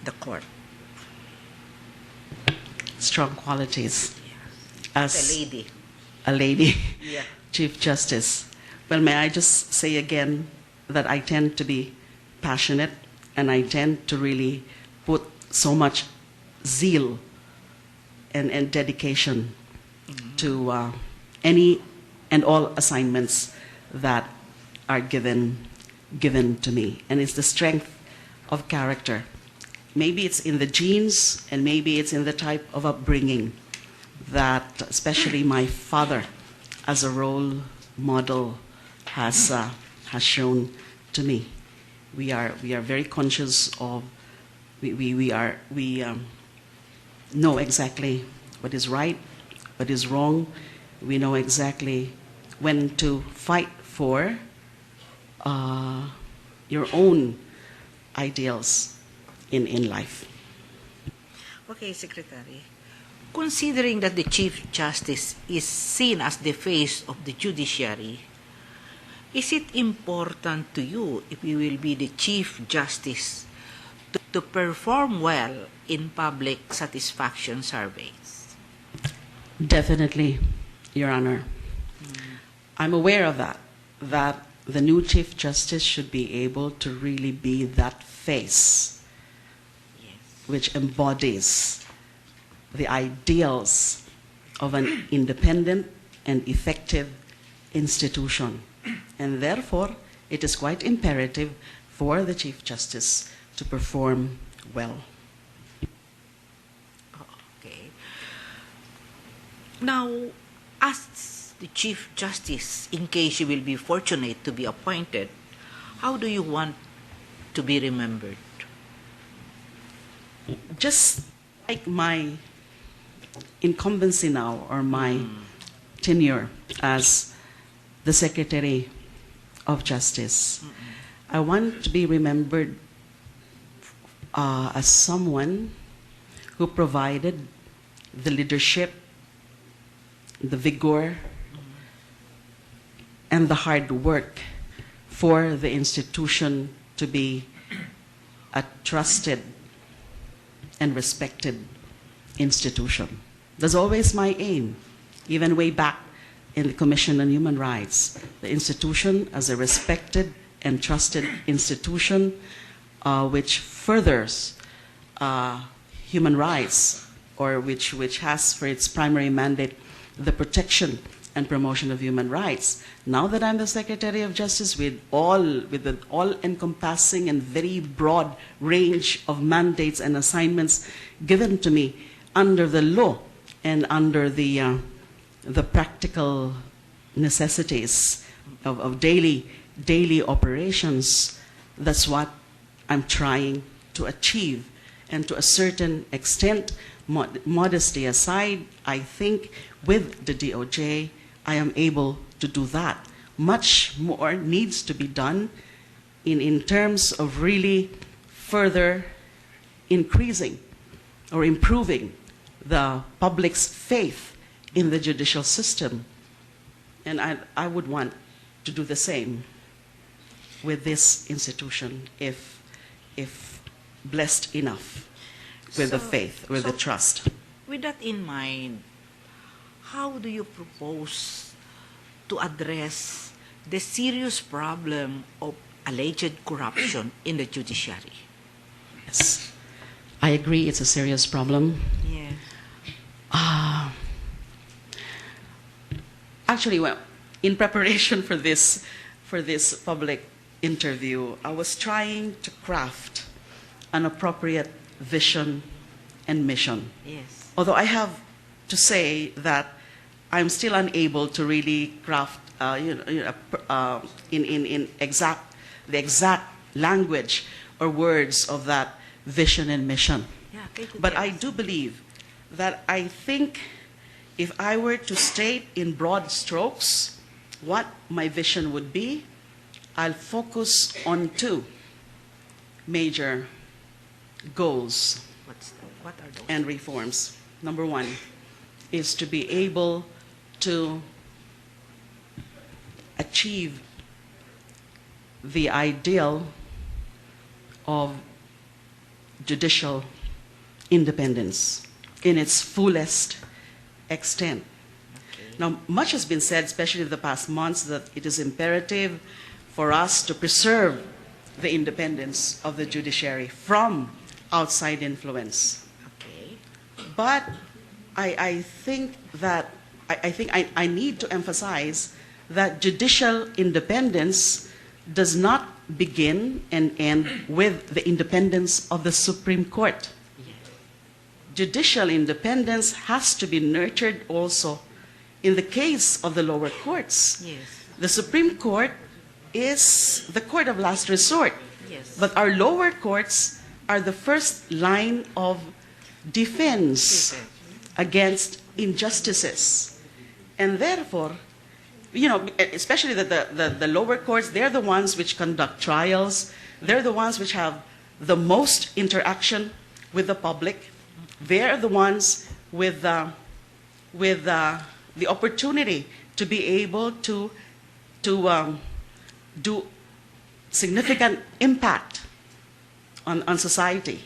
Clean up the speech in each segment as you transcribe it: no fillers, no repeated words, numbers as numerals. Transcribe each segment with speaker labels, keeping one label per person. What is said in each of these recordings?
Speaker 1: the court?
Speaker 2: Strong qualities
Speaker 1: As
Speaker 2: as
Speaker 1: a lady.
Speaker 2: a lady
Speaker 1: Yeah.
Speaker 2: Chief Justice. Well, may I just say again that I tend to be passionate and I tend to really put so much zeal and dedication to any and all assignments that are given to me. And it's the strength of character. Maybe it's in the genes and maybe it's in the type of upbringing that especially my father as a role model has shown to me. We are very conscious of, we know exactly what is right, what is wrong. We know exactly when to fight for your own ideals in life.
Speaker 1: Okay, Secretary. Considering that the Chief Justice is seen as the face of the judiciary, is it important to you, if you will be the Chief Justice, to perform well in public satisfaction surveys?
Speaker 2: Definitely, Your Honor. I'm aware of that the new Chief Justice should be able to really be that face
Speaker 1: Yes.
Speaker 2: which embodies the ideals of an independent and effective institution. And therefore, it is quite imperative for the Chief Justice to perform well.
Speaker 1: Okay. Now, as the Chief Justice, in case you will be fortunate to be appointed, how do you want to be remembered?
Speaker 2: Just like my incumbency now, or my tenure as the Secretary of Justice, I want to be remembered as someone who provided the leadership, the vigor, and the hard work for the institution to be a trusted and respected institution. That's always my aim, even way back in the Commission on Human Rights. The institution as a respected and trusted institution which furthers human rights, or which has for its primary mandate the protection and promotion of human rights. Now that I'm the Secretary of Justice with the all-encompassing and very broad range of mandates and assignments given to me under the law and under the practical necessities of daily operations, that's what I'm trying to achieve. And to a certain extent, modesty aside, I think with the DOJ, I am able to do that. Much more needs to be done in terms of really further increasing or improving the public's faith in the judicial system. And I would want to do the same with this institution if blessed enough with the faith, with the trust.
Speaker 1: With that in mind, how do you propose to address the serious problem of alleged corruption in the judiciary?
Speaker 2: Yes, I agree it's a serious problem.
Speaker 1: Yes.
Speaker 2: Actually, well, in preparation for this public interview, I was trying to craft an appropriate vision and mission.
Speaker 1: Yes.
Speaker 2: Although I have to say that I'm still unable to really craft, in the exact language or words of that vision and mission.
Speaker 1: Yeah,
Speaker 2: But I do believe that I think if I were to state in broad strokes what my vision would be, I'll focus on two major goals
Speaker 1: What are those?
Speaker 2: and reforms. Number one is to be able to achieve the ideal of judicial independence in its fullest extent. Now, much has been said, especially in the past months, that it is imperative for us to preserve the independence of the judiciary from outside influence.
Speaker 1: Okay.
Speaker 2: But I think I need to emphasize that judicial independence does not begin and end with the independence of the Supreme Court. Judicial independence has to be nurtured also in the case of the lower courts.
Speaker 1: Yes.
Speaker 2: The Supreme Court is the court of last resort.
Speaker 1: Yes.
Speaker 2: But our lower courts are the first line of defense against injustices. And therefore, you know, especially the lower courts, they're the ones which conduct trials. They're the ones which have the most interaction with the public. They're the ones with the opportunity to be able to do significant impact on society.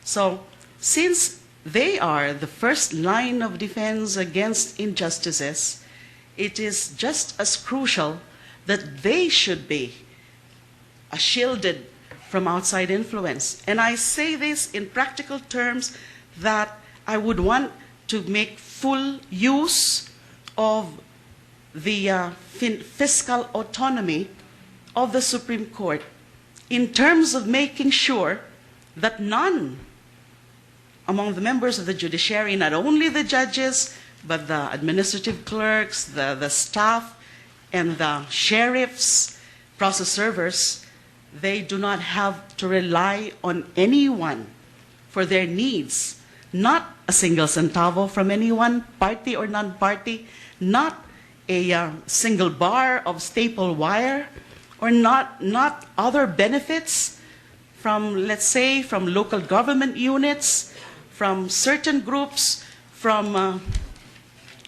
Speaker 2: So since they are the first line of defense against injustices, it is just as crucial that they should be shielded from outside influence. And I say this in practical terms, that I would want to make full use of the fiscal autonomy of the Supreme Court in terms of making sure that none among the members of the judiciary, not only the judges, but the administrative clerks, the staff, and the sheriffs, process servers, they do not have to rely on anyone for their needs. Not a single centavo from any one party or non-party, not a single bar of staple wire, or not other benefits from, let's say, from local government units, from certain groups, from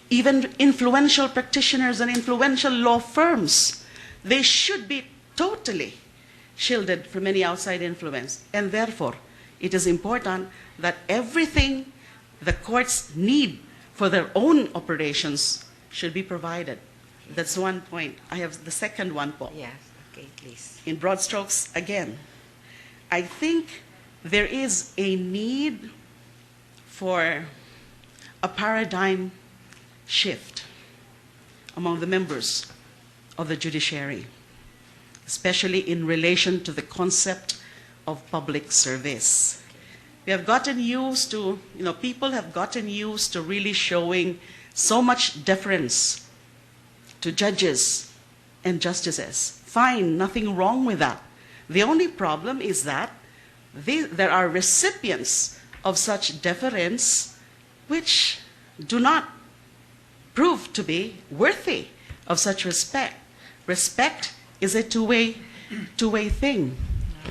Speaker 2: even influential practitioners and influential law firms. They should be totally shielded from any outside influence. And therefore, it is important that everything the courts need for their own operations should be provided. That's one point. I have the second one, Paul.
Speaker 1: Yes, okay, please.
Speaker 2: In broad strokes, again, I think there is a need for a paradigm shift among the members of the judiciary, especially in relation to the concept of public service. We have gotten used to, people have gotten used to really showing so much deference to judges and justices. Fine, nothing wrong with that. The only problem is that there are recipients of such deference which do not prove to be worthy of such respect. Respect is a two-way thing.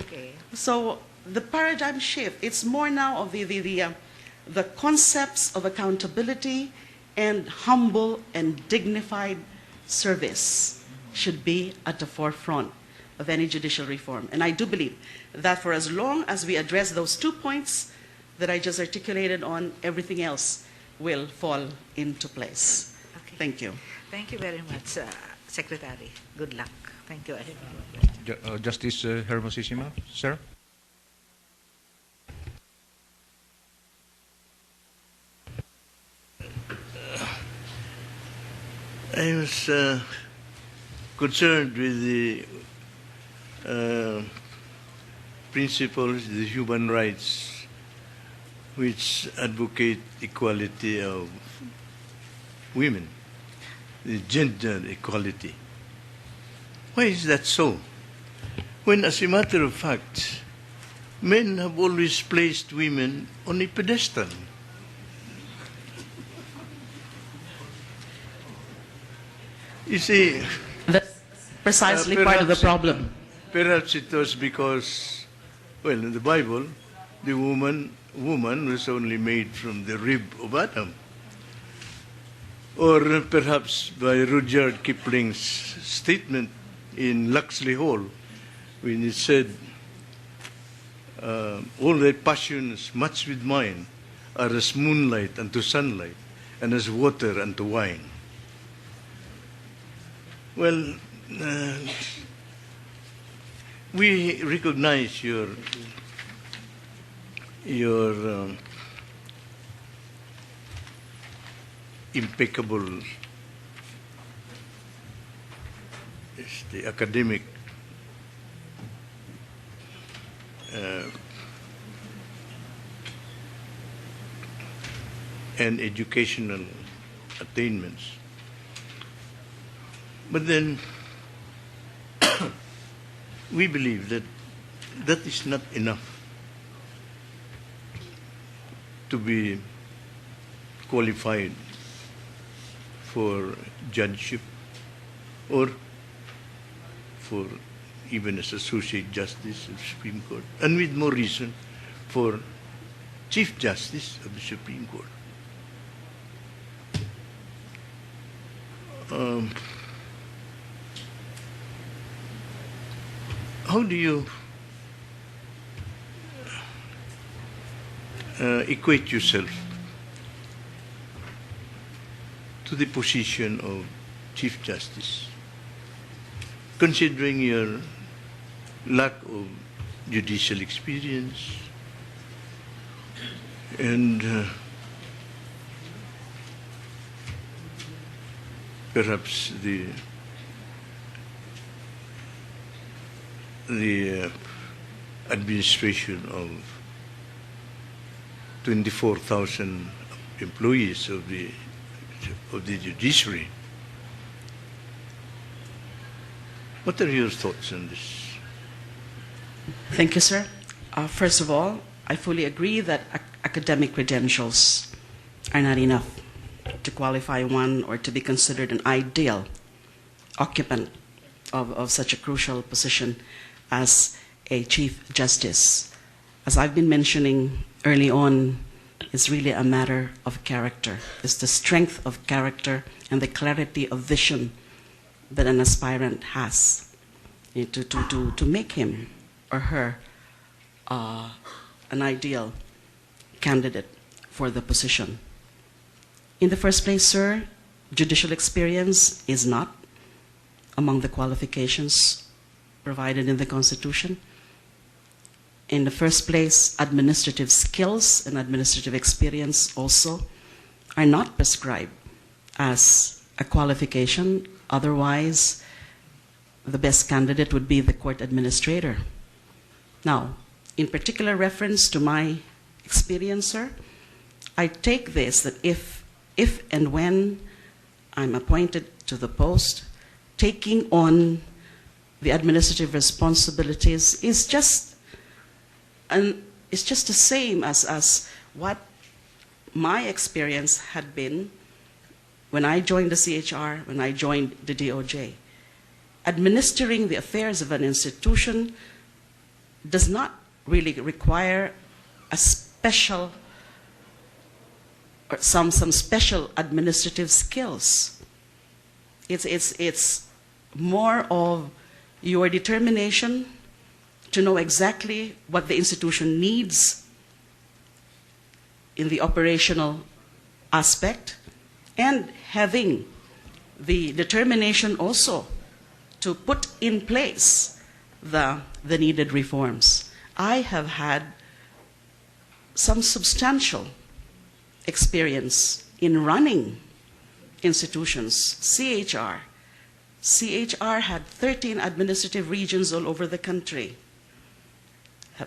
Speaker 1: Okay.
Speaker 2: So the paradigm shift, it's more now of the concepts of accountability and humble and dignified service should be at the forefront of any judicial reform. And I do believe that for as long as we address those 2 points that I just articulated on, everything else will fall into place.
Speaker 1: Okay.
Speaker 2: Thank you.
Speaker 1: Thank you very much, Secretary. Good luck. Thank you.
Speaker 3: Justice Hermosissima, sir.
Speaker 4: I was concerned with the principles, the human rights, which advocate equality of women, the gender equality. Why is that so? When, as a matter of fact, men have always placed women on a pedestal. You see,
Speaker 2: That's precisely part of the problem.
Speaker 4: Perhaps it was because, well, in the Bible, the woman was only made from the rib of Adam. Or perhaps by Rudyard Kipling's statement in Luxley Hall, when it said, all thy passions much with mine are as moonlight unto sunlight, and as water unto wine. Well, we recognize your impeccable academic and educational attainments. But then we believe that that is not enough to be qualified for judgeship or for even as Associate Justice of the Supreme Court, and with more reason for Chief Justice of the Supreme Court. How do you equate yourself to the position of Chief Justice, considering your lack of judicial experience and perhaps the administration of 24,000 employees of the judiciary? What are your thoughts on this?
Speaker 2: Thank you, sir. First of all, I fully agree that academic credentials are not enough to qualify one or to be considered an ideal occupant of such a crucial position as a Chief Justice. As I've been mentioning early on, it's really a matter of character. It's the strength of character and the clarity of vision that an aspirant has to make him or her an ideal candidate for the position. In the first place, sir, judicial experience is not among the qualifications provided in the Constitution. In the first place, administrative skills and administrative experience also are not prescribed as a qualification. Otherwise, the best candidate would be the court administrator. Now, in particular reference to my experience, sir, I take this that if and when I'm appointed to the post, taking on the administrative responsibilities is just the same as what my experience had been when I joined the CHR, when I joined the DOJ. Administering the affairs of an institution does not really require a special or some special administrative skills. It's more of your determination to know exactly what the institution needs in the operational aspect, and having the determination also to put in place the needed reforms. I have had some substantial experience in running institutions. CHR had 13 administrative regions all over the country.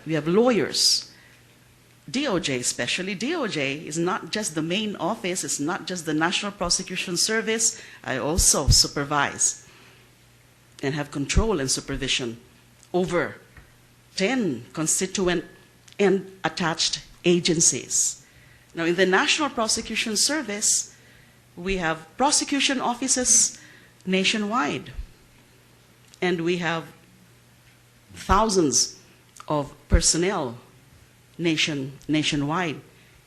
Speaker 2: We have lawyers. DOJ especially. DOJ is not just the main office, it's not just the National Prosecution Service. I also supervise and have control and supervision over 10 constituent and attached agencies. Now, in the National Prosecution Service, we have prosecution offices nationwide, and we have thousands of personnel nationwide.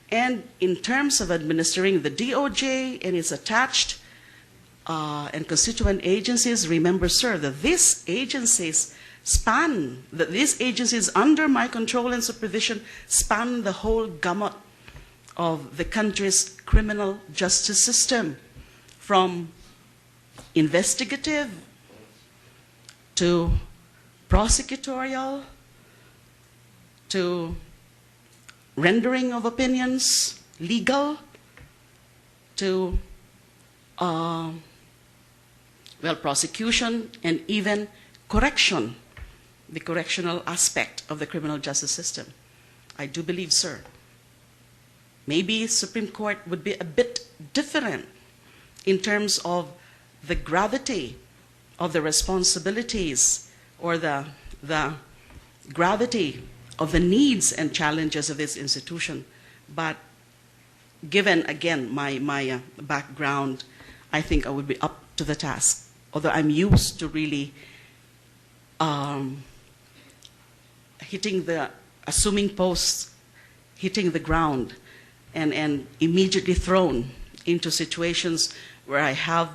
Speaker 2: And in terms of administering the DOJ and its attached and constituent agencies, remember, sir, that these agencies these agencies under my control and supervision span the whole gamut of the country's criminal justice system, from investigative to prosecutorial to rendering of opinions, legal to prosecution and even correction, the correctional aspect of the criminal justice system. I do believe, sir, maybe Supreme Court would be a bit different in terms of the gravity of the responsibilities or the gravity of the needs and challenges of this institution. But given, again, my background, I think I would be up to the task. Although I'm used to really assuming posts, hitting the ground, and immediately thrown into situations where I have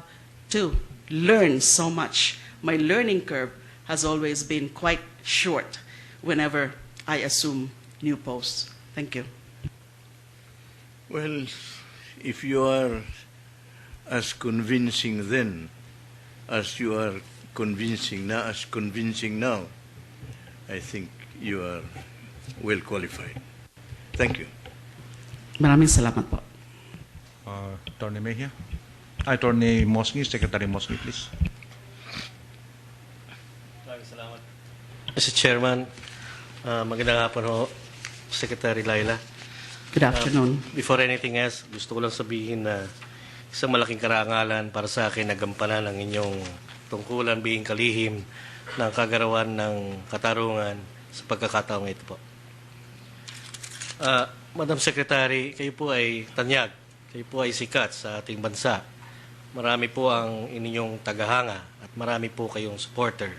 Speaker 2: to learn so much. My learning curve has always been quite short whenever I assume new posts. Thank you.
Speaker 4: Well, if you are as convincing then as you are convincing now, I think you are well qualified. Thank you.
Speaker 2: Maraming salamat po.
Speaker 3: Attorney Mejia. Attorney Mosque, Secretary Mosque, please.
Speaker 5: Maraming salamat. Mr. Chairman, magandang hapon ho, Secretary Laila.
Speaker 2: Good afternoon.
Speaker 5: Before anything else, gusto ko lang sabihin na isang malaking karangalan para sa akin na gampanan ang inyong tungkulan bihing kalihim ng kagarawan ng katarungan sa pagkakataong ito po. Madam Secretary, kayo po ay tanyag, kayo po ay sikat sa ating bansa. Marami po ang inyong tagahanga at marami po kayong supporter.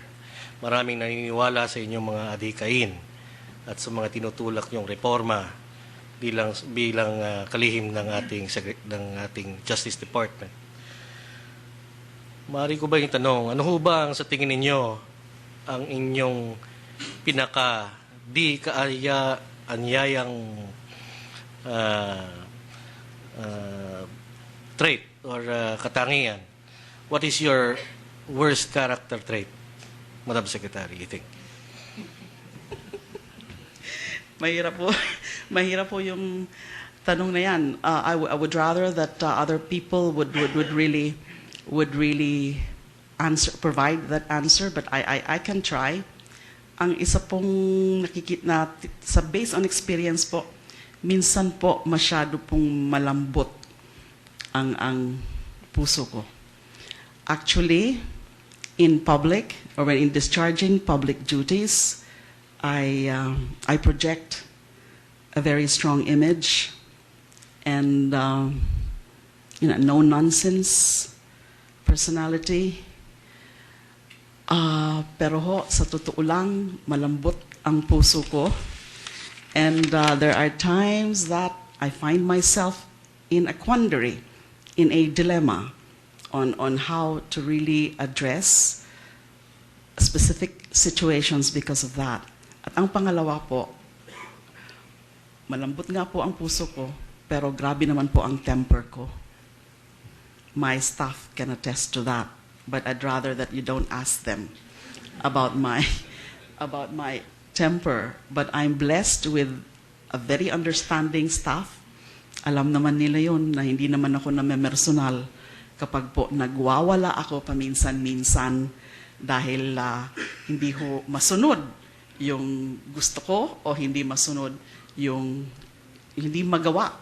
Speaker 5: Maraming naniniwala sa inyong mga adhikain at sa mga tinutulak niyong reforma bilang kalihim ng ating Justice Department. Maaari ko ba yung tanong, ano ho ba ang sa tingin ninyo ang inyong di kaanyayang trait or katangian? What is your worst character trait, Madam Secretary, you think?
Speaker 2: Mahirap po yung tanong na yan. I would rather that other people would really provide that answer, but I can try. Ang isa pong nakikita sa based on experience po, minsan po masyado pong malambot ang puso ko. Actually, in public or when in discharging public duties, I project a very strong image and no nonsense personality. Pero ho, sa totoo lang, malambot ang puso ko. And there are times that I find myself in a quandary, in a dilemma on how to really address specific situations because of that. At ang pangalawa po, malambot nga po ang puso ko, pero grabe naman po ang temper ko. My staff can attest to that, but I'd rather that you don't ask them about my temper. But I'm blessed with a very understanding staff. Alam naman nila yun na hindi naman ako namemersonal kapag po nagwawala ako paminsan-minsan dahil hindi ho masunod yung gusto ko o hindi masunod yung hindi magawa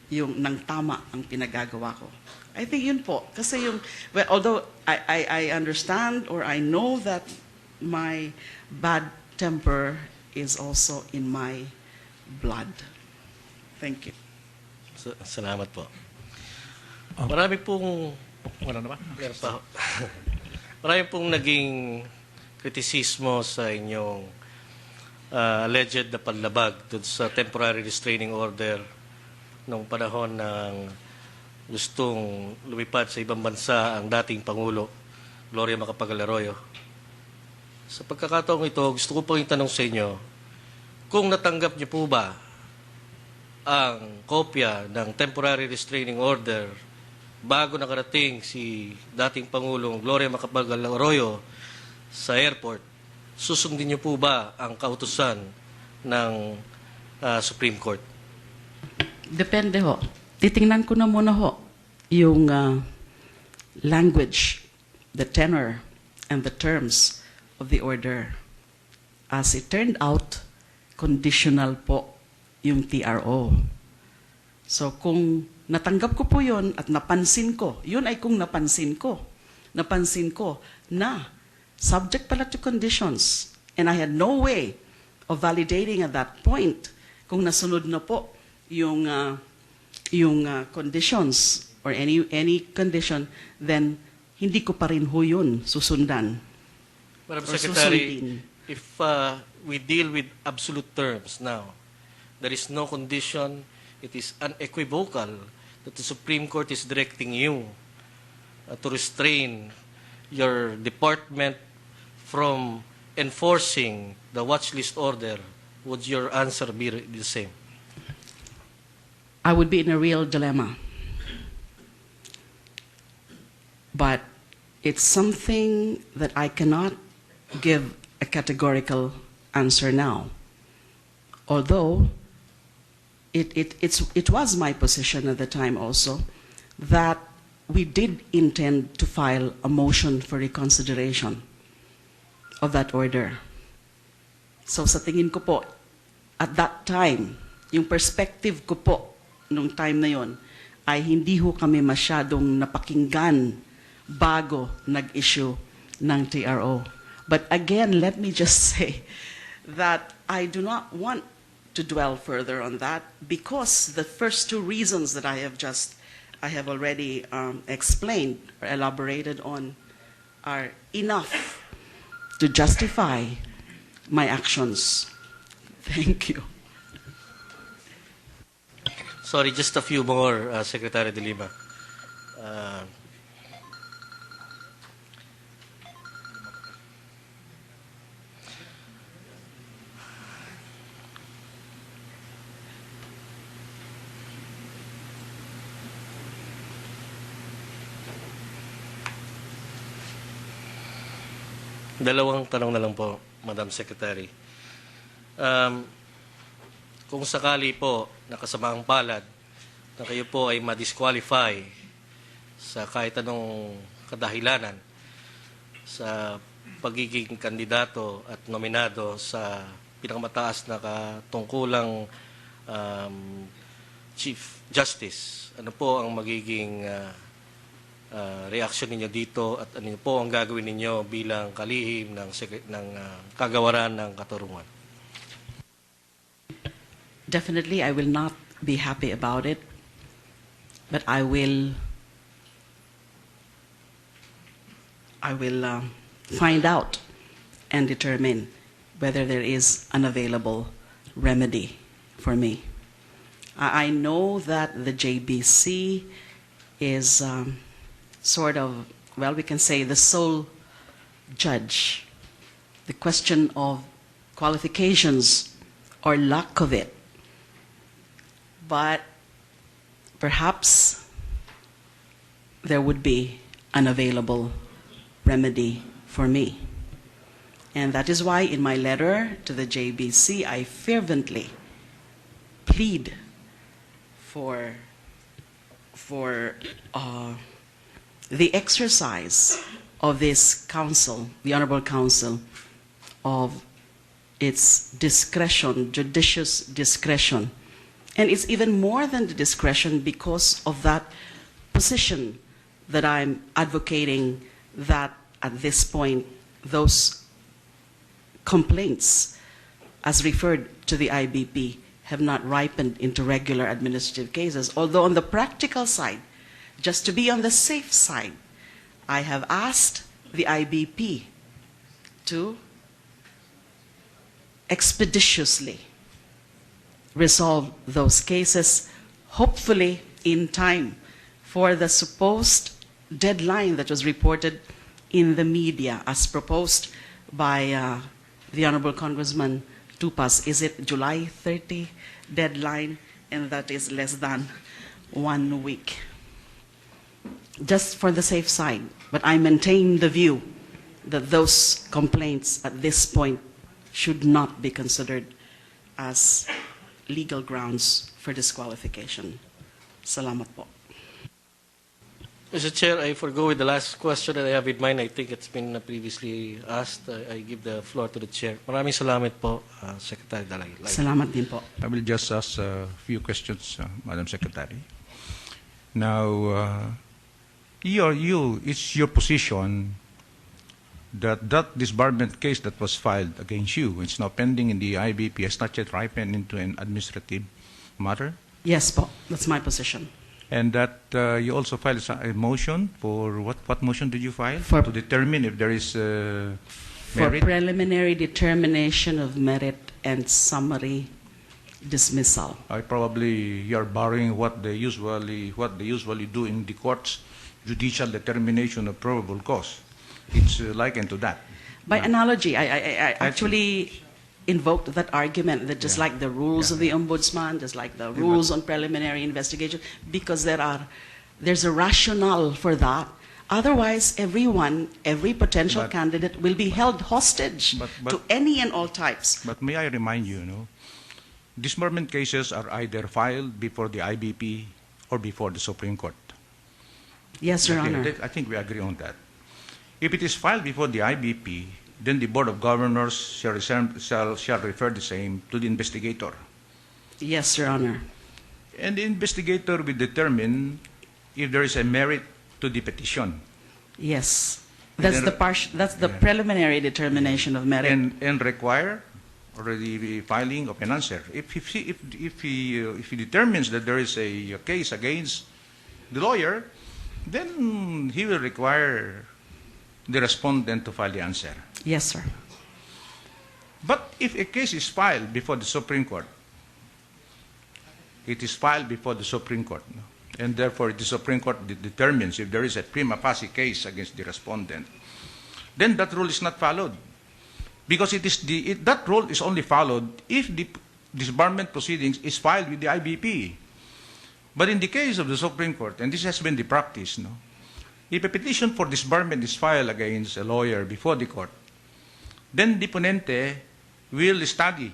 Speaker 2: yung nang tama ang pinagagawa ko. I think yun po. Kasi although I understand or I know that my bad temper is also in my blood. Thank you.
Speaker 5: Salamat po. Marami pong marami pong naging kritisismo sa inyong alleged na panlabag dun sa temporary restraining order nung panahon ng gustong lumipad sa ibang bansa ang dating Pangulo, Gloria Macapagal Arroyo. Sa pagkakataong ito, gusto ko pong itanong sa inyo, kung natanggap niyo po ba ang kopya ng temporary restraining order bago nakarating si dating Pangulong Gloria Macapagal Arroyo sa airport, susundin niyo po ba ang kautusan ng Supreme Court?
Speaker 2: Depende ho. Titingnan ko na muna ho yung language, the tenor, and the terms of the order. As it turned out, conditional po yung TRO. So kung natanggap ko po yun at napansin ko, yun ay kung napansin ko na subject pala to conditions, and I had no way of validating at that point kung nasunod na po yung conditions or any condition, then hindi ko pa rin ho yun susundan.
Speaker 5: Madam
Speaker 2: Or
Speaker 5: Secretary,
Speaker 2: susundin.
Speaker 5: if we deal with absolute terms now, there is no condition, it is unequivocal that the Supreme Court is directing you to restrain your department from enforcing the watch list order. Would your answer be the same?
Speaker 2: I would be in a real dilemma. But it's something that I cannot give a categorical answer now. Although it was my position at the time also that we did intend to file a motion for reconsideration of that order. So sa tingin ko po, at that time, yung perspective ko po nung time na yon ay hindi ho kami masyadong napakinggan bago nag-issue ng TRO. But again, let me just say that I do not want to dwell further on that because the first two reasons that I have already explained or elaborated on are enough to justify my actions. Thank you.
Speaker 5: Sorry, just a few more, Secretary de Lima. Dalawang tanong na lang po, Madam Secretary. Kung sakali po nakasamaang palad na kayo po ay ma-disqualify sa kahit anong kadahilanan sa pagiging kandidato at nominado sa pinakamataas na katungkulang Chief Justice, ano po ang magiging reaksyon ninyo dito at ano po ang gagawin ninyo bilang kalihim ng kagawaran ng katarungan?
Speaker 2: Definitely, I will not be happy about it, but I will find out and determine whether there is an available remedy for me. I know that the JBC is sort of, well, we can say the sole judge. The question of qualifications or lack of it. But perhaps there would be an available remedy for me. And that is why in my letter to the JBC, I fervently plead for the exercise of this council, the Honorable Council, of its discretion, judicious discretion. And it's even more than the discretion because of that position that I'm advocating, that at this point, those complaints as referred to the IBP have not ripened into regular administrative cases. Although on the practical side, just to be on the safe side, I have asked the IBP to expeditiously resolve those cases, hopefully in time for the supposed deadline that was reported in the media as proposed by the Honorable Congressman Tupas. Is it July 30 deadline? And that is less than 1 week. Just for the safe side, but I maintain the view that those complaints at this point should not be considered as legal grounds for disqualification. Salamat po.
Speaker 5: Mr. Chair, I forgo with the last question that I have in mind. I think it's been previously asked. I give the floor to the Chair. Maraming salamat po, Secretary Dalay.
Speaker 2: Salamat din po.
Speaker 3: I will just ask a few questions, Madam Secretary. Now, it's your position that that disbarment case that was filed against you, it's now pending in the IBP, has not yet ripened into an administrative matter?
Speaker 2: Yes po, that's my position.
Speaker 3: And that you also filed a motion for what motion did you file?
Speaker 2: For-
Speaker 3: to determine if there is
Speaker 2: For
Speaker 3: merit?
Speaker 2: preliminary determination of merit and summary dismissal.
Speaker 3: Probably you're borrowing what they usually do in the courts, judicial determination of probable cause. It's likened to that.
Speaker 2: By analogy, I actually invoked that argument that just
Speaker 3: Yeah.
Speaker 2: like the rules of the ombudsman, just like the rules on preliminary investigation, because there's a rationale for that. Otherwise, every potential
Speaker 3: But-
Speaker 2: candidate will be held hostage
Speaker 3: But-
Speaker 2: to any and all types.
Speaker 3: But may I remind you, disbarment cases are either filed before the IBP or before the Supreme Court.
Speaker 2: Yes, Your
Speaker 3: Okay,
Speaker 2: Honor.
Speaker 3: I think we agree on that. If it is filed before the IBP, then the Board of Governors shall refer the same to the investigator.
Speaker 2: Yes, Your Honor.
Speaker 3: And the investigator will determine if there is a merit to the petition
Speaker 2: Yes.
Speaker 3: And
Speaker 2: That's
Speaker 3: then-
Speaker 2: that's the
Speaker 3: Yeah.
Speaker 2: preliminary determination of merit.
Speaker 3: and require already the filing of an answer. If he determines that there is a case against the lawyer, then he will require the respondent to file the answer.
Speaker 2: Yes, sir.
Speaker 3: But if a case is filed before the Supreme Court, it is filed before the Supreme Court, and therefore the Supreme Court determines if there is a prima facie case against the respondent, then that rule is not followed. Because that rule is only followed if the disbarment proceedings is filed with the IBP. But in the case of the Supreme Court, and this has been the practice, if a petition for disbarment is filed against a lawyer before the court, then the ponente will study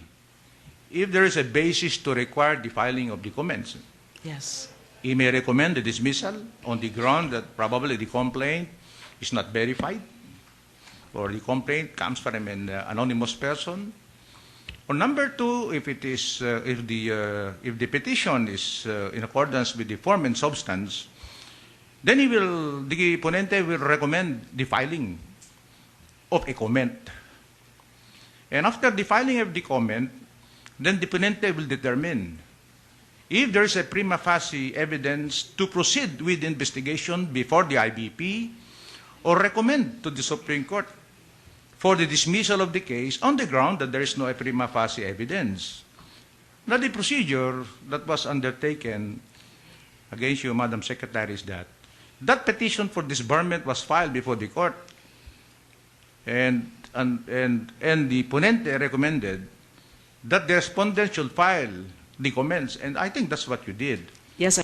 Speaker 3: if there is a basis to require the filing of the comments.
Speaker 2: Yes.
Speaker 3: He may recommend the dismissal on the ground that probably the complaint is not verified, or the complaint comes from an anonymous person. Or number two, if the petition is in accordance with the form and substance, then the ponente will recommend the filing of a comment. And after the filing of the comment, then the ponente will determine if there is a prima facie evidence to proceed with investigation before the IBP, or recommend to the Supreme Court for the dismissal of the case on the ground that there is no prima facie evidence. Now, the procedure that was undertaken against you, Madam Secretary, is that petition for disbarment was filed before the court, and the ponente recommended that the respondent should file the comments, and I think that's what you did.
Speaker 2: Yes,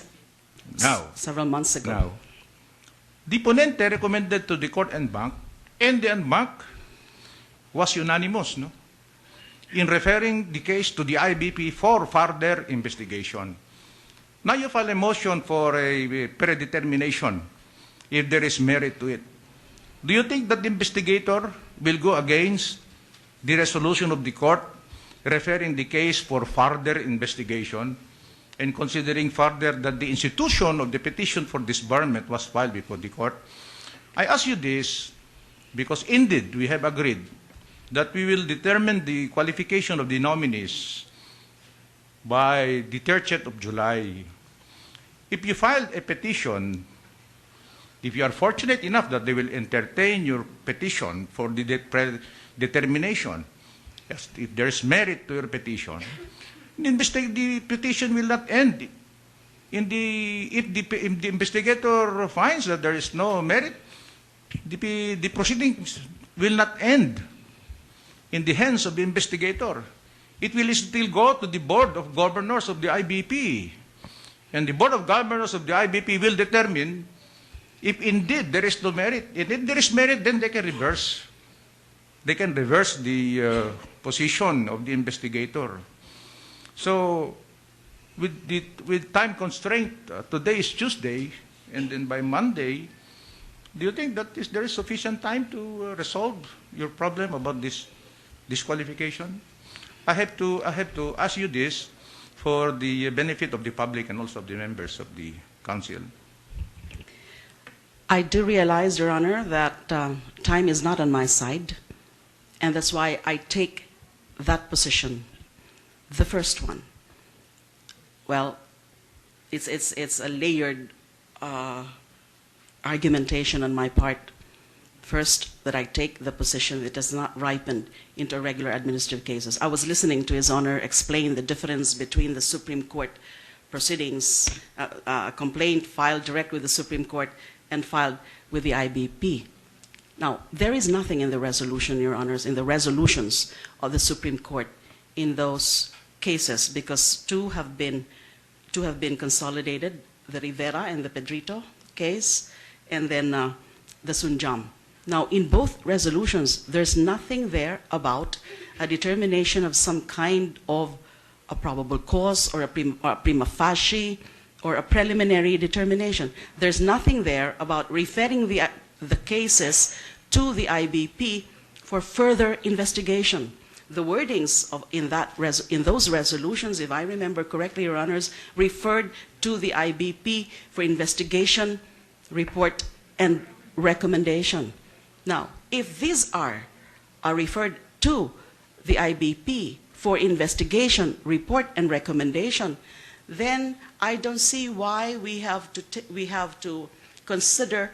Speaker 3: Now,
Speaker 2: several months ago.
Speaker 3: Now, the ponente recommended to the court en banc, and the en banc was unanimous, in referring the case to the IBP for further investigation. Now you file a motion for a predetermination if there is merit to it. Do you think that the investigator will go against the resolution of the court referring the case for further investigation, and considering further that the institution of the petition for disbarment was filed before the court? I ask you this because indeed we have agreed that we will determine the qualification of the nominees by the 30th of July. If you file a petition, if you are fortunate enough that they will entertain your petition for the determination, yes, if there is merit to your petition, the petition will not end. If the investigator finds that there is no merit, the proceedings will not end in the hands of the investigator. It will still go to the Board of Governors of the IBP. And the Board of Governors of the IBP will determine if indeed there is no merit. And if there is merit, then they can reverse. They can reverse the position of the investigator. So, with time constraint, today is Tuesday, and then by Monday, do you think that there is sufficient time to resolve your problem about this disqualification? I have to ask you this for the benefit of the public and also of the members of the council.
Speaker 2: I do realize, Your Honor, that time is not on my side, and that's why I take that position, the first one. Well, it's a layered argumentation on my part. First, that I take the position that has not ripened into regular administrative cases. I was listening to His Honor explain the difference between the Supreme Court proceedings, a complaint filed direct with the Supreme Court and filed with the IBP. Now, there is nothing in the resolution, Your Honors, in the resolutions of the Supreme Court in those cases, because two have been consolidated, the Rivera and the Pedrito case, and then the Sunjam. Now, in both resolutions, there's nothing there about a determination of some kind of a probable cause or a prima facie or a preliminary determination. There's nothing there about referring the cases to the IBP for further investigation. The wordings in those resolutions, if I remember correctly, Your Honors, referred to the IBP for investigation, report, and recommendation. Now, if these are referred to the IBP for investigation, report, and recommendation, then I don't see why we have to consider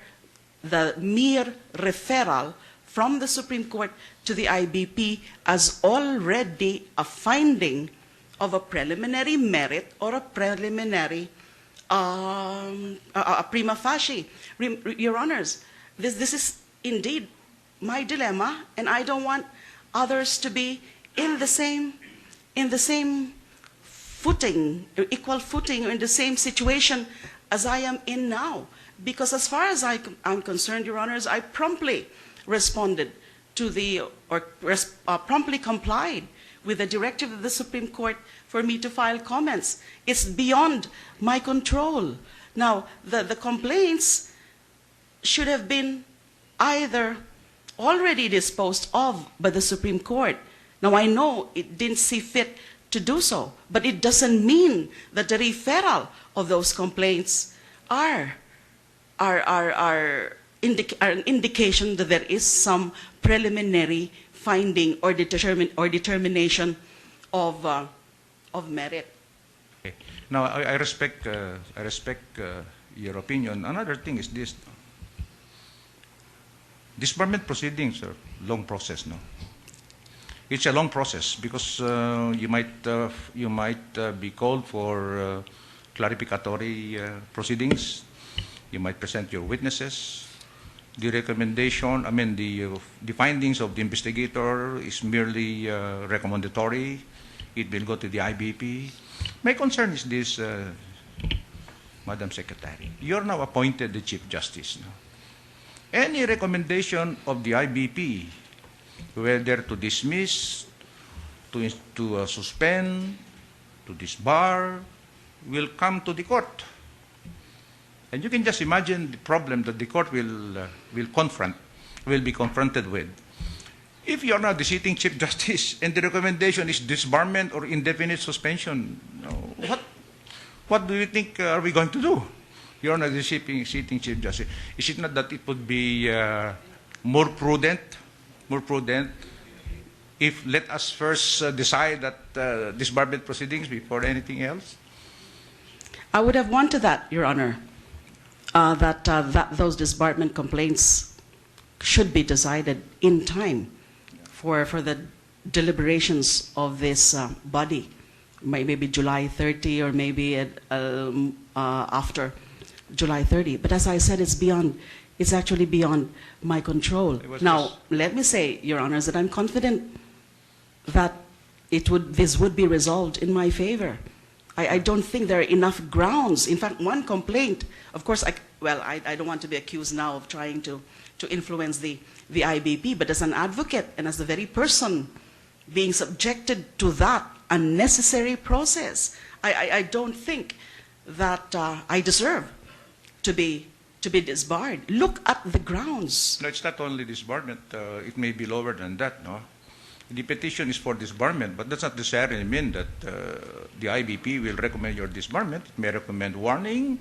Speaker 2: the mere referral from the Supreme Court to the IBP as already a finding of a preliminary merit or a preliminary a prima facie. Your Honors, this is indeed my dilemma, and I don't want others to be in the same footing, equal footing, or in the same situation as I am in now. Because as far as I'm concerned, Your Honors, I promptly responded to promptly complied with the directive of the Supreme Court for me to file comments. It's beyond my control. Now, the complaints should have been either already disposed of by the Supreme Court. Now, I know it didn't see fit to do so, but it doesn't mean that the referral of those complaints are an indication that there is some preliminary finding or determination of merit.
Speaker 3: Okay. Now, I respect your opinion. Another thing is this: disbarment proceedings are long process. No, it's a long process because you might be called for clarificatory proceedings. You might present your witnesses. The recommendation, the findings of the investigator is merely recommendatory. It will go to the IBP. My concern is this, Madam Secretary. You're now appointed the Chief Justice. No? Any recommendation of the IBP, whether to dismiss, to suspend, to disbar, will come to the court. And you can just imagine the problem that the court will be confronted with. If you are now the sitting Chief Justice and the recommendation is disbarment or indefinite suspension, what do you think are we going to do? You are now the sitting Chief Justice. Is it not that it would be more prudent if let us first decide that disbarment proceedings before anything else?
Speaker 2: I would have wanted that, Your Honor. That those disbarment complaints should be decided in time for the deliberations of this body, maybe July 30 or maybe after July 30. But as I said, it's actually beyond my control. Now, let me say, Your Honors, that I'm confident that this would be resolved in my favor. I don't think there are enough grounds. In fact, one complaint, of course, I don't want to be accused now of trying to influence the IBP, but as an advocate and as the very person being subjected to that unnecessary process, I don't think that I deserve to be disbarred. Look at the grounds.
Speaker 3: No, it's not only disbarment. It may be lower than that, no? The petition is for disbarment, but that's not necessarily mean that the IBP will recommend your disbarment. It may recommend warning,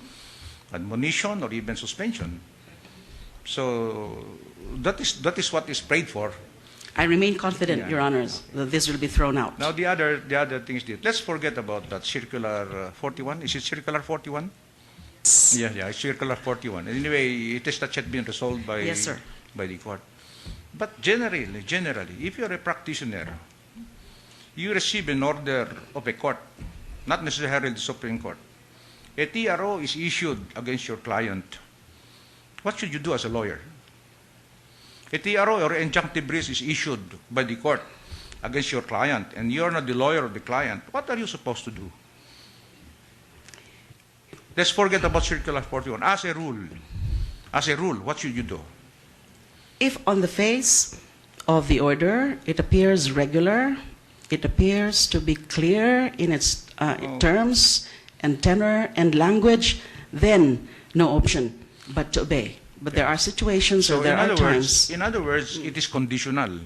Speaker 3: admonition, or even suspension. So that is what is prayed for.
Speaker 2: I remain confident,
Speaker 3: Yeah.
Speaker 2: Your Honors, that this will be thrown out.
Speaker 3: Now the other things. Let's forget about that circular 41. Is it circular 41? Yeah, it's circular 41. Anyway, it has not yet been resolved by
Speaker 2: Yes, sir.
Speaker 3: by the court. But generally, if you're a practitioner, you receive an order of a court, not necessarily the Supreme Court. A TRO is issued against your client. What should you do as a lawyer? A TRO or injunctive brief is issued by the court against your client, and you're not the lawyer of the client. What are you supposed to do? Let's forget about circular 41. As a rule, what should you do?
Speaker 2: If on the face of the order it appears regular, it appears to be clear in its terms and tenor and language, then no option but to obey. But there are situations
Speaker 3: So
Speaker 2: or there are times.
Speaker 3: in other words, it is conditional.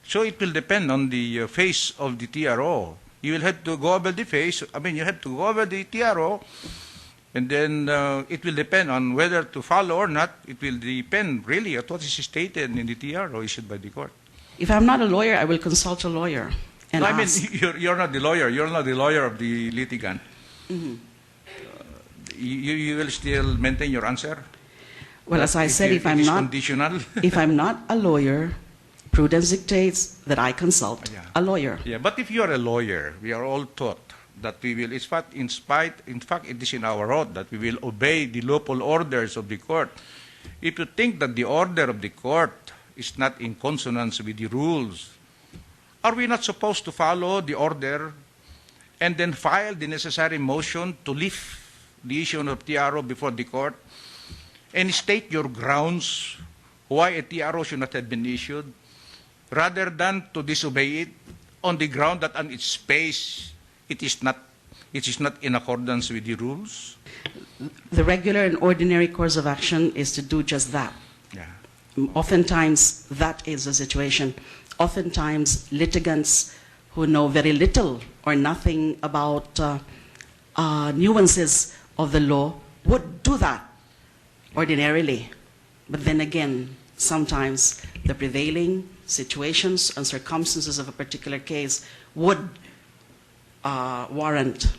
Speaker 3: So it will depend on the face of the TRO. You will have to go over the face. You have to go over the TRO, and then it will depend on whether to follow or not. It will depend really on what is stated in the TRO issued by the court.
Speaker 2: If I'm not a lawyer, I will consult a lawyer and
Speaker 3: No,
Speaker 2: ask.
Speaker 3: you're not the lawyer. You're not the lawyer of the litigant.
Speaker 2: Mhm.
Speaker 3: You will still maintain your answer.
Speaker 2: Well, as I said, if
Speaker 3: it
Speaker 2: I'm
Speaker 3: is
Speaker 2: not
Speaker 3: conditional.
Speaker 2: if I'm not a lawyer, prudence dictates that I consult
Speaker 3: Yeah.
Speaker 2: a lawyer.
Speaker 3: Yeah, but if you are a lawyer, we are all taught that we will, in fact, it is in our oath that we will obey the lawful orders of the court. If you think that the order of the court is not in consonance with the rules, are we not supposed to follow the order and then file the necessary motion to lift the issue of TRO before the court and state your grounds why a TRO should not have been issued, rather than to disobey it on the ground that on its face it is not in accordance with the rules?
Speaker 2: The regular and ordinary course of action is to do just that.
Speaker 3: Yeah.
Speaker 2: Oftentimes, that is the situation. Oftentimes, litigants who know very little or nothing about nuances of the law would do that ordinarily. But then again, sometimes the prevailing situations and circumstances of a particular case would warrant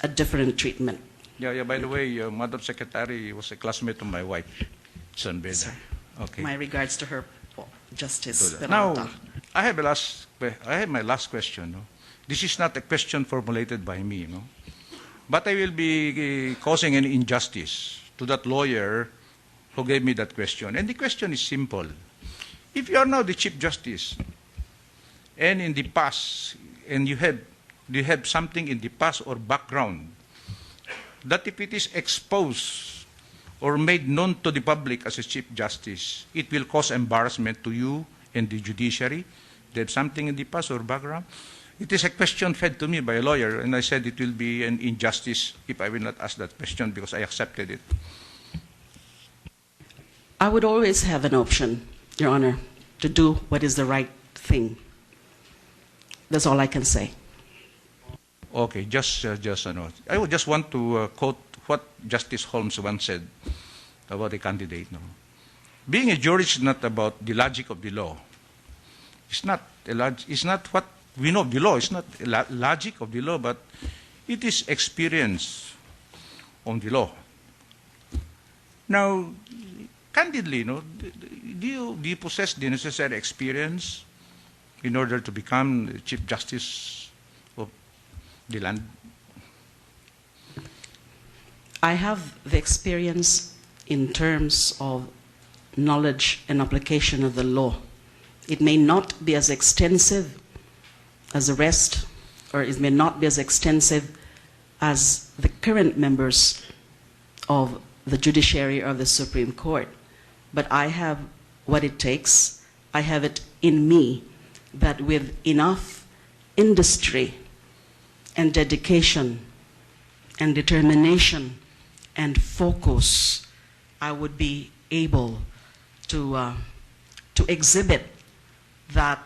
Speaker 2: a different treatment.
Speaker 3: Yeah, by the way, Madam Secretary was a classmate of my wife, San Beda.
Speaker 2: Sir.
Speaker 3: Okay.
Speaker 2: My regards to her, Justice
Speaker 3: Now,
Speaker 2: Peralta.
Speaker 3: I have my last question. No? This is not a question formulated by me, no? But I will be causing an injustice to that lawyer who gave me that question. And the question is simple. If you are now the Chief Justice, and in the past, and you have something in the past or background, that if it is exposed or made known to the public as a Chief Justice, it will cause embarrassment to you and the judiciary. They have something in the past or background. It is a question fed to me by a lawyer, and I said it will be an injustice if I will not ask that question because I accepted it.
Speaker 2: I would always have an option, Your Honor, to do what is the right thing. That's all I can say.
Speaker 3: Okay, just a note. I would just want to quote what Justice Holmes once said about a candidate. No? Being a jurist is not about the logic of the law. It's not what we know of the law. It's not logic of the law, but it is experience on the law. Now, candidly, no, do you possess the necessary experience in order to become the Chief Justice of the land?
Speaker 2: I have the experience in terms of knowledge and application of the law. It may not be as extensive as the rest, or it may not be as extensive as the current members of the judiciary or the Supreme Court. But I have what it takes. I have it in me that with enough industry and dedication and determination and focus, I would be able to exhibit that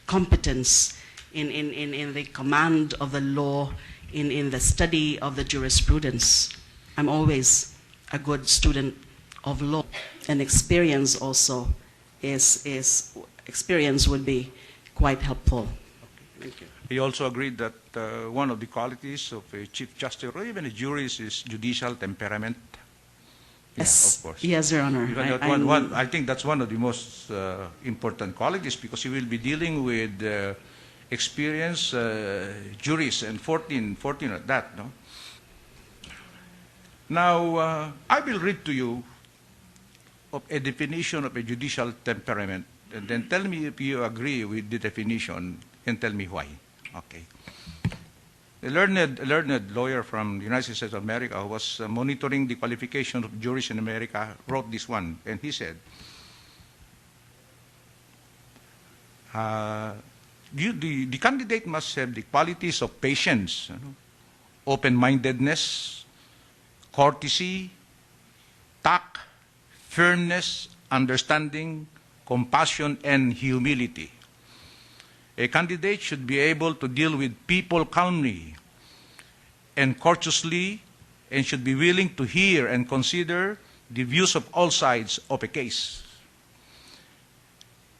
Speaker 2: competence in the command of the law, in the study of the jurisprudence. I'm always a good student of law, and experience also experience would be quite helpful. Thank you.
Speaker 3: He also agreed that one of the qualities of a Chief Justice or even a jurist is judicial temperament.
Speaker 2: Yes,
Speaker 3: of course.
Speaker 2: yes, Your Honor.
Speaker 3: I think that's one of the most important qualities, because you will be dealing with experienced jurists, and 14 at that. No? Now, I will read to you of a definition of a judicial temperament, and then tell me if you agree with the definition, and tell me why. Okay. A learned lawyer from the United States of America who was monitoring the qualification of jurists in America wrote this one, and he said, the candidate must have the qualities of patience, open-mindedness, courtesy, tact, firmness, understanding, compassion, and humility. A candidate should be able to deal with people calmly and courteously, and should be willing to hear and consider the views of all sides of a case.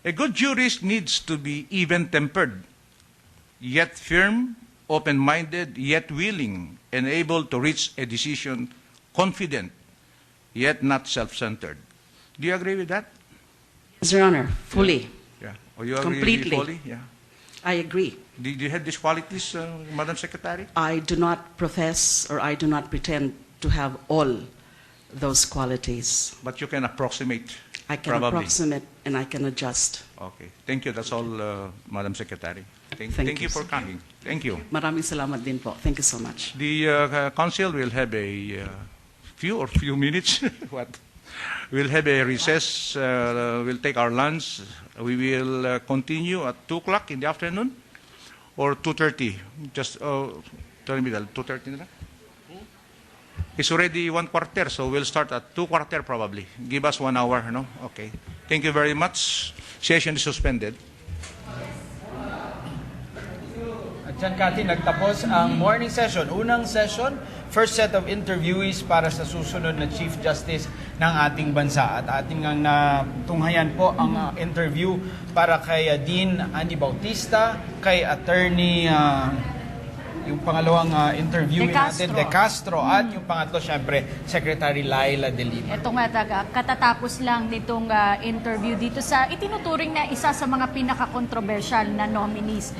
Speaker 3: A good jurist needs to be even-tempered, yet firm, open-minded, yet willing, and able to reach a decision confident, yet not self-centered. Do you agree with that?
Speaker 2: Yes, Your Honor, fully.
Speaker 3: Yeah. Or you agree
Speaker 2: Completely.
Speaker 3: fully? Yeah.
Speaker 2: I agree.
Speaker 3: Do you have these qualities, Madam Secretary?
Speaker 2: I do not profess, or I do not pretend to have all those qualities.
Speaker 3: But you can approximate.
Speaker 2: I can
Speaker 3: probably.
Speaker 2: approximate and I can adjust.
Speaker 3: Okay. Thank you. That's all, Madam Secretary. Thank
Speaker 2: Thank
Speaker 3: you
Speaker 2: you,
Speaker 3: for
Speaker 2: sir.
Speaker 3: coming. Thank you.
Speaker 2: Maraming salamat din po. Thank you so much.
Speaker 3: The Council will have a few minutes. What? We'll have a recess. We'll take our lunch. We will continue at 2 o'clock in the afternoon or 2:30. Just tell me that 2:30 na lang? It's already 1/4, so we'll start at 2:15 probably. Give us 1 hour, no? Okay. Thank you very much. Session is suspended.
Speaker 6: At dyan, Cathy, nagtapos ang morning session. Unang session, first set of interviewees para sa susunod na Chief Justice ng ating bansa. At ating ngang natunghayan po ang interview para kay Dean Andy Bautista, kay Attorney, yung pangalawang interview natin, De Castro, at yung pangatlo, syempre, Secretary Laila De Lima.
Speaker 7: Ito nga, katatapos lang nitong interview dito sa itinuturing na isa sa mga pinaka-controversial na nominees.